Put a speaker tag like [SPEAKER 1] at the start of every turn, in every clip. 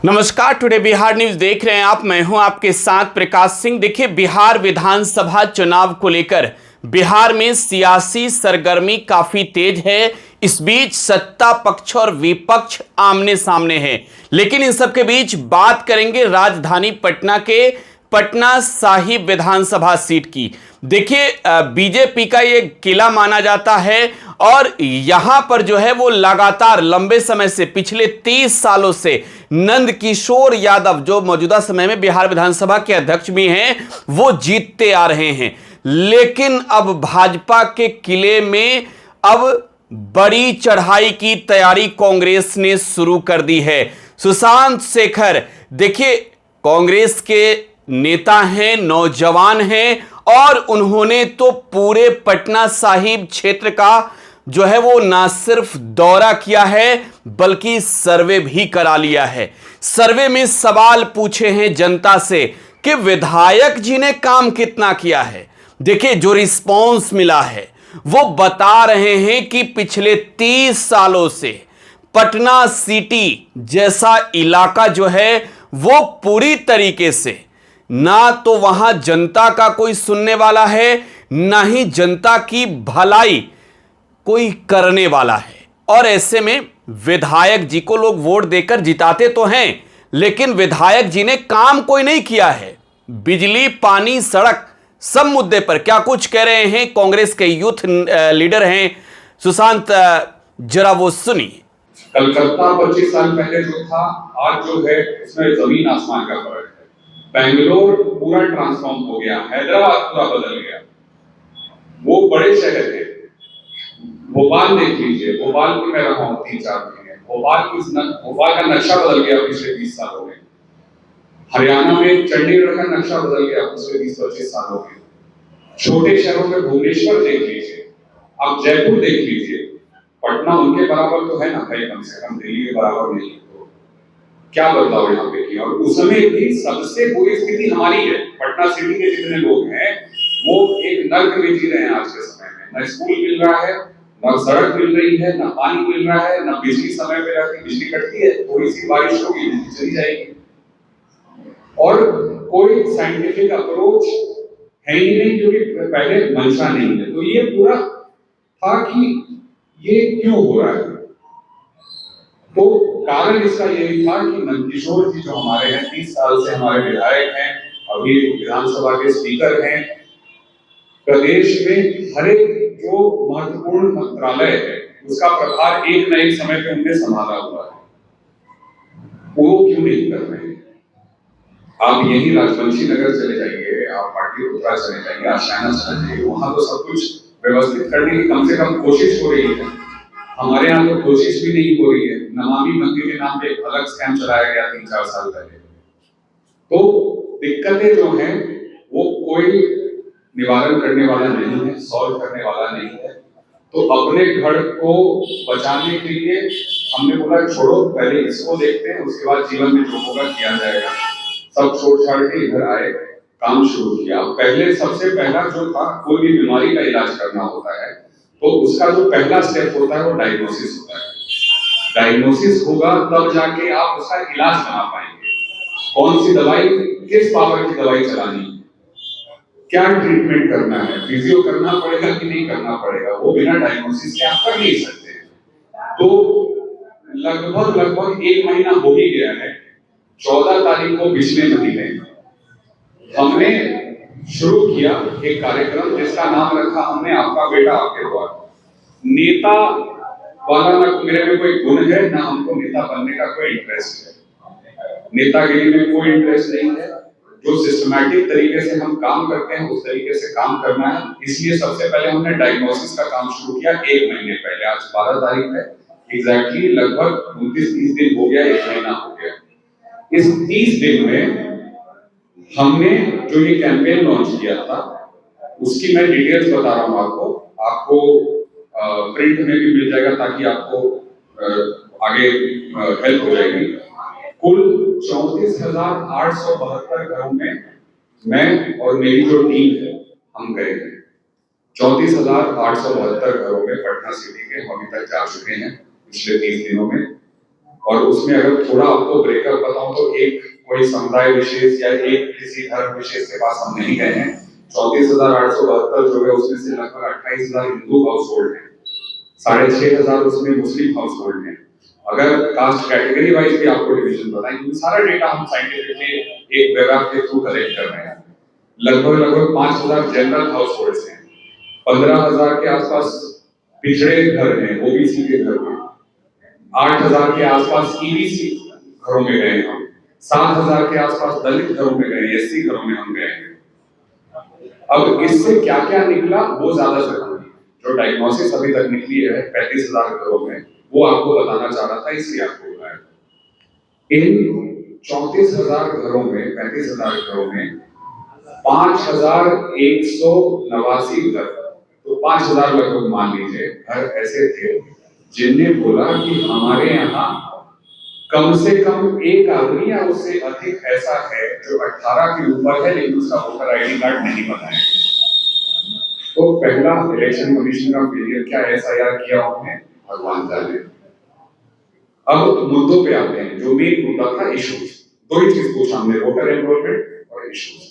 [SPEAKER 1] नमस्कार, today Bihar news देख रहे हैं आप। मैं हूं आपके साथ प्रकाश सिंह। देखिए, बिहार विधानसभा चुनाव को लेकर बिहार में सियासी सरगर्मी काफी तेज है। इस बीच सत्ता पक्ष और विपक्ष आमने सामने है, लेकिन इन सब के बीच बात करेंगे राजधानी पटना के पटना साहिब विधानसभा सीट की। देखिए, बीजेपी का ये किला माना जाता है और यहां पर जो है वो लगातार लंबे समय से, पिछले 30 सालों से नंदकिशोर यादव, जो मौजूदा समय में बिहार विधानसभा के अध्यक्ष भी हैं, वो जीतते आ रहे हैं। लेकिन अब भाजपा के किले में अब बड़ी चढ़ाई की तैयारी कांग्रेस ने शुरू कर दी है। सुशांत शेखर, देखिए, कांग्रेस के नेता हैं, नौजवान हैं, और उन्होंने तो पूरे पटना साहिब क्षेत्र का जो है वो ना सिर्फ दौरा किया है बल्कि सर्वे भी करा लिया है। सर्वे में सवाल पूछे हैं जनता से कि विधायक जी ने काम कितना किया है। देखिए, जो रिस्पॉन्स मिला है वो बता रहे हैं कि पिछले 30 सालों से पटना सिटी जैसा इलाका जो है वो पूरी तरीके से ना तो वहां जनता का कोई सुनने वाला है, ना ही जनता की भलाई कोई करने वाला है। और ऐसे में विधायक जी को लोग वोट देकर जिताते तो हैं, लेकिन विधायक जी ने काम कोई नहीं किया है। बिजली, पानी, सड़क, सब मुद्दे पर क्या कुछ कह रहे हैं कांग्रेस के यूथ लीडर हैं सुशांत, जरा वो सुनिए।
[SPEAKER 2] कलकत्ता 25 साल पहले जो था, आज जो है उसमें जमीन आसमान का फर्क है। बेंगलोर पूरा ट्रांसफॉर्म हो गया, हैदराबाद पूरा बदल गया। वो बड़े शहर थे। भोपाल देख लीजिए, भोपाल की मैं रहा हूँ 3-4 महीने। भोपाल का नक्शा बदल गया पिछले 20 सालों में। हरियाणा में चंडीगढ़ का नक्शा बदल गया पिछले 20-25 सालों में। छोटे शहरों में भुवनेश्वर देख लीजिए, आप जयपुर देख लीजिए। पटना उनके बराबर तो है ना भाई, कम से कम दिल्ली के बराबर नहीं। तो क्या बदलाव यहाँ पे किया। और उस समय भी सबसे बुरी स्थिति हमारी है। पटना सिटी के जितने लोग हैं वो एक नर्क में जी रहे हैं आज के समय में। न स्कूल मिल रहा है, न सड़क मिल रही है, न पानी मिल रहा है, न बिजली समय पे रहती। बिजली कटती है, थोड़ी सी बारिश होगी, बिजली चली जाएगी। और कोई साइंटिफिक अप्रोच है ही नहीं, क्योंकि पहले मंशा नहीं है। तो ये पूरा था कि ये क्यों हो रहा है। तो कारण इसका यही था कि नंदकिशोर जी जो हमारे हैं, 30 साल से हमारे विधायक हैं, अभी विधानसभा के स्पीकर हैं। प्रदेश में हर एक जो महत्वपूर्ण मंत्रालय है उसका प्रभार एक न एक समय पे उन्हें संभाला हुआ है। वो क्यों नहीं कर रहे हैं। आप यही राजवंशी नगर चले जाइए, आप पाटलिपुत्रा चले जाइए, आशियाना चले जाइए, वहां तो सब कुछ व्यवस्थित करने की कम से कम कोशिश हो रही है। हमारे यहाँ तो कोशिश भी नहीं हो रही है। नमामि गंगे के नाम पे एक अलग स्कैम चलाया गया 3-4 साल पहले। तो दिक्कतें जो हैं वो कोई निवारण करने वाला नहीं है, सॉल्व करने वाला नहीं है। तो अपने घर को बचाने के लिए हमने बोला छोड़ो, पहले इसको देखते हैं, उसके बाद जीवन में जो होगा किया जाएगा। सब छोड़ छाड़ के इधर आए, काम शुरू किया। पहले सबसे पहला जो था, कोई भी बीमारी का इलाज करना होता है तो उसका जो पहला स्टेप होता है वो डायग्नोसिस होता है। डायग्नोसिस होगा तब जाके आप उसका इलाज बना पाएंगे। कौन सी दवाई, किस पावर की दवाई चलानी है, क्या ट्रीटमेंट करना है, फिजियो करना पड़ेगा कि नहीं करना पड़ेगा, वो बिना डायग्नोसिस के आप कर नहीं सकते। तो लगभग 1 महीना हो ही गया है। 14 तारीख को पिछले महीने हमने शुरू किया एक कार्यक्रम जिसका नाम रखा हमने आपका बेटा आपके द्वार। नेता वाला ना मेरे में कोई गुण है, ना हमको नेता बनने का कोई इंटरेस्ट है। नेतागिरी में कोई इंटरेस्ट नहीं है। जो सिस्टमैटिक तरीके से हम काम करते हैं उस तरीके से काम करना है। इसलिए सबसे पहले हमने डायग्नोसिस का काम शुरू किया 1 महीने पहले। आज 12 तारीख है, एग्जैक्टली लगभग 29-30 दिन हो गया, 1 महीना हो गया। इस 30 दिन में हमने जो ये कैंपेन लॉन्च किया था उसकी मैं डिटेल्स बता रहा हूँ आपको प्रिंट में भी मिल जाएगा ताकि आपको आगे हेल्प हो जाएगी। कुल 34,872 घरों में मैं और मेरी जो टीम है हम गए हैं। 34,872 घरों में पटना सिटी के हम अभी तक जा चुके हैं पिछले 30 दिनों में। और उसमें अगर थोड़ा आपको ब्रेकअप बताऊं तो एक कोई समुदाय विशेष या एक किसी धर्म विशेष के पास हम नहीं गए हैं। 34,872 जो है उसमें से लगभग 28,000 हिंदू हाउस होल्ड है, 6,500 उसमें मुस्लिम हाउस होल्ड है। अगर कास्ट कैटेगरी वाइज भी आपको डिवीजन बताएं, क्योंकि सारा डेटा हम साइंटिफिकली एक वेब ऐप के थ्रू कलेक्ट कर रहे हैं। लगभग 5,000 जनरल हाउस होल्ड्स हैं, 15,000 के आसपास पिछड़े घर हैं, ओबीसी के घर हैं, 8,000 के आसपास ईबीसी घरों में गए हम, 7,000 के आसपास दलित घरों में गए, एससी घरों में हम गए हैं। अब इससे क्या क्या निकला वो ज्यादा जरूरी, जो डायग्नोसिस अभी तक निकली है 35,000 घरों में, वो आपको बताना चाह रहा था, इसलिए आपको बुलाया। इन 34,000 घरों में, 35,000 घरों में 5,189 घर, तो 5,000 लगभग मान लीजिए घर ऐसे थे जिनने बोला कि हमारे यहाँ कम से कम एक आदमी या उससे अधिक ऐसा है जो 18 के ऊपर है लेकिन उसका वोटर आईडी कार्ड नहीं बनाया। तो पहला इलेक्शन कमीशन का फेलियर क्या एसआईआर किया उन्होंने, भगवान जाने। अब मुद्दों पे आते हैं, जो मेन मुद्दा था इश्यूज, दो ही चीज पूछा हमने, वोटर एनरोलमेंट और इश्यूज।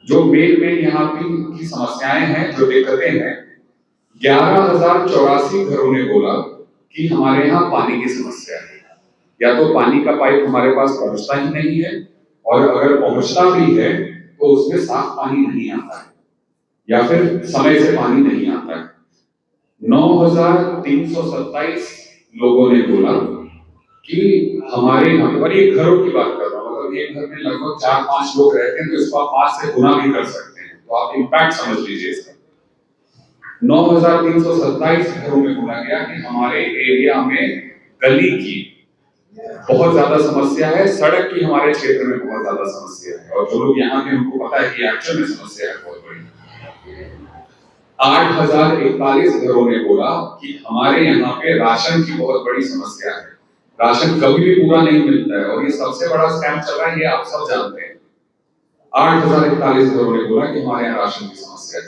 [SPEAKER 2] जो मेन यहाँ की समस्याएं हैं, जो दिक्कतें हैं, 11,084 घरों ने बोला कि हमारे यहाँ पानी की समस्या है, या तो पानी का पाइप हमारे पास पहुंचता ही नहीं है, और अगर पहुंचता भी है तो उसमें साफ पानी नहीं आता है, या फिर समय से पानी नहीं आता है। 9,327 लोगों ने बोला कि हमारे यहाँ, और ये घरों की बात कर रहा हूँ, मतलब एक घर में लगभग 4-5 लोग रहते हैं तो इसको आप 5 से गुना भी कर सकते हैं, तो आप इम्पैक्ट समझ लीजिए इसका। 9,327 घरों में बोला गया कि हमारे एरिया में गली की बहुत ज्यादा समस्या है, सड़क की हमारे क्षेत्र में बहुत ज्यादा समस्या है, और जो लोग यहाँ के उनको पता है कि एक्चुअल में समस्या है बहुत बड़ी। 8,041 घरों ने बोला कि हमारे यहाँ पे राशन की बहुत बड़ी समस्या है, राशन कभी भी पूरा नहीं मिलता है, और ये सबसे बड़ा स्कैम चल रहा है, ये आप सब जानते हैं। 8,041 घरों ने बोला कि हमारे यहाँ राशन की समस्या है।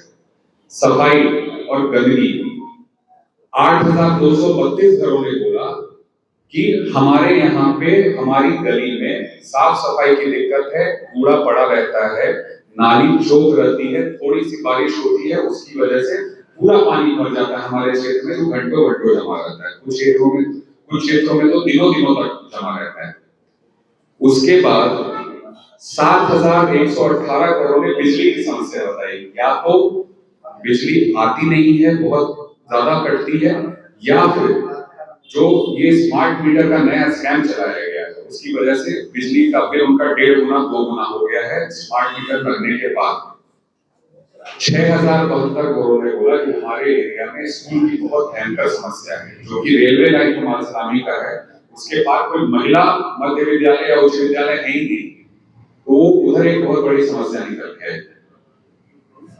[SPEAKER 2] सफाई और गंदगी, 8,232 घरों ने बोला कि हमारे यहाँ पे हमारी गली में साफ सफाई की दिक्कत है, कूड़ा पड़ा रहता है, नाली चौक रहती है, थोड़ी सी बारिश होती है उसकी वजह से पूरा पानी भर जाता है हमारे क्षेत्र में, जो घंटों घंटों जमा रहता है, कुछ क्षेत्रों में तो दिनों दिनों तक जमा रहता है। उसके बाद 7,118 घरों ने बिजली की समस्या बताई, या तो बिजली आती नहीं है, बहुत ज्यादा कटती है, या फिर जो ये स्मार्ट मीटर का नया स्कैम चलाया गया है उसकी वजह से बिजली का बिल उनका 1.5 गुना 2 गुना हो गया है स्मार्ट मीटर लगने के बाद। 6,072 घरों ने बोला कि हमारे एरिया में स्कूल की बहुत भयंकर समस्या है, जो कि रेलवे लाइन हमारे सलामी का है, उसके पास कोई महिला मध्य विद्यालय या उच्च विद्यालय है ही नहीं, तो उधर एक बहुत बड़ी समस्या निकल के आई।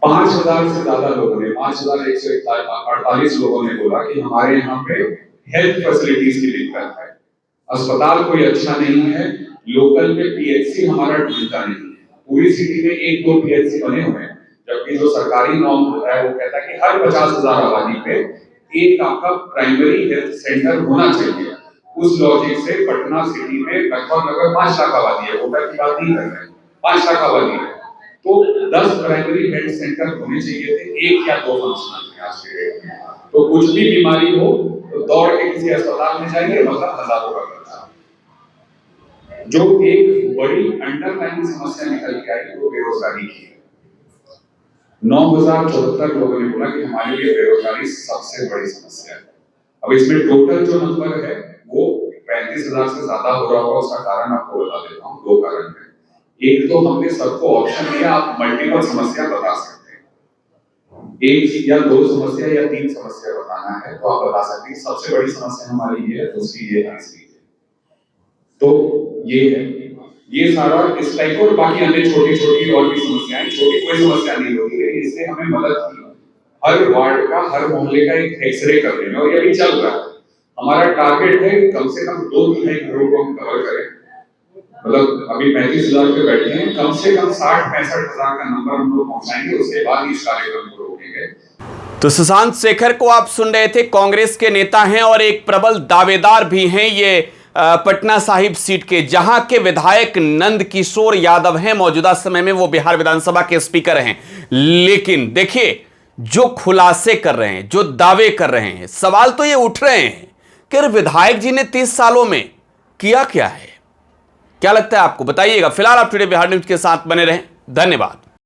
[SPEAKER 2] 5,000 से ज्यादा लोगों ने, 5,148 लोगों ने बोला कि हमारे यहाँ पे हेल्थ फैसिलिटीज की दिक्कत है, अस्पताल कोई अच्छा नहीं है, लोकल में पीएचसी हमारा ढूंढता नहीं है, पूरी सिटी में 1-2 पीएचसी बने हुए हैं, जबकि जो सरकारी नॉर्म होता है वो कहता है कि हर 50,000 आबादी पे एक आपका प्राइमरी हेल्थ सेंटर होना चाहिए। उस लॉजिक से पटना सिटी में लगभग 5 लाख आबादी है, वोटर की बात नहीं कर रहे हैं, 5 लाख आबादी है, तो 10 प्राइमरी हेल्थ सेंटर होने चाहिए थे, 1 या 2 फंक्शनल है आज के डेट में। तो कुछ भी बीमारी हो तो दौड़ के किसी अस्पताल में जाएंगे, मतलब हजारों का खर्चा। जो एक बड़ी अंडरलाइंग समस्या निकल के आई वो बेरोजगारी की है। 9,074 लोगों ने बोला कि हमारे लिए बेरोजगारी सबसे बड़ी समस्या है। अब इसमें टोटल जो नंबर है वो 35,000 से ज्यादा हो रहा होगा, उसका कारण आपको बता देता हूँ। 2 कारण है। एक तो हमने सबको ऑप्शन दिया, आप मल्टीपल समस्या बता सकते हैं, 1 या 2 समस्या या 3 समस्या बताना है तो आप बता सकते हैं। सबसे बड़ी समस्या हमारी ये है, दूसरी ये है, तीसरी है, तो ये है, ये सारा इस टाइप और बाकी अन्य छोटी छोटी और भी समस्याएं, छोटी कोई समस्या नहीं होती है, इससे हमें मदद की हर वार्ड का, हर मोहल्ले का एक एक्सरे करने में, और ये भी चल रहा है। हमारा टारगेट है कम से कम 2-3 घरों को हम कवर करें, मतलब अभी 35,000 पे बैठे हैं, कम से कम 60-65,000 का नंबर हम लोग पहुंचाएंगे, उसके बाद इस कार्यक्रम को रोकेंगे।
[SPEAKER 1] तो सुशांत शेखर को आप सुन रहे थे, कांग्रेस के नेता हैं और एक प्रबल दावेदार भी हैं। ये पटना साहिब सीट के, जहां के विधायक नंद किशोर यादव हैं। मौजूदा समय में वो बिहार विधानसभा के स्पीकर हैं। लेकिन देखिए, जो खुलासे कर रहे हैं, जो दावे कर रहे हैं, सवाल तो ये उठ रहे हैं कि विधायक जी ने 30 सालों में किया क्या है। क्या लगता है आपको? बताइएगा। फिलहाल आप टुडे बिहार न्यूज के साथ बने रहें। धन्यवाद।